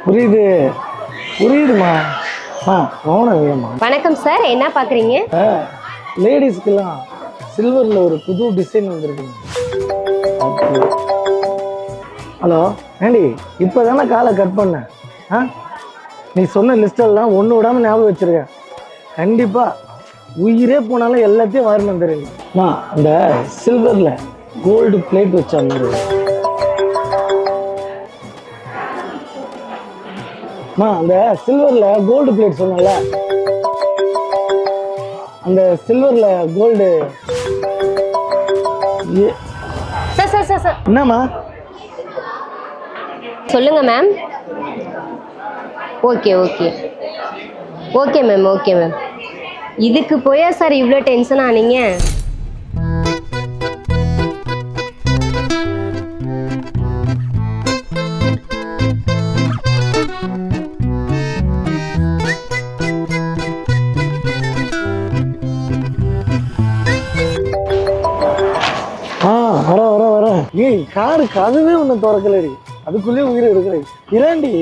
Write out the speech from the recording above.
புரியுது புரியுதுமா. கவனம் வேணுமா? வணக்கம் சார், என்ன பார்க்குறீங்க? லேடிஸ்க்கெல்லாம் சில்வரில் ஒரு புது டிசைன் வந்துருக்குங்க. ஹலோ ஆண்டி, இப்போ தானே காலை கட் பண்ணேன். நீ சொன்ன லிஸ்டெல்லாம் ஒன்று விடாமல் ஞாபகம் வச்சுருக்கேன். கண்டிப்பாக உயிரே போனாலும் எல்லாத்தையும் வாரி வந்துடுங்கம்மா. அந்த சில்வரில் கோல்டு பிளேட் வச்சா மாதிரி அந்த சில்வரில் கோல்டு பிளேட் சொன்னல, அந்த சில்வரில் gold. Sir sir sir sir என்னம்மா? சொல்லுங்க ma'am. Okay okay okay ma'am, okay ma'am. இதுக்கு போயா சார் இவ்வளோ டென்ஷன் ஆனீங்க? வர ஏய், காரு கதவே ஒன்று திறக்கலடி, அதுக்குள்ளேயே உயிரை எடுக்கிறேன். இராண்டி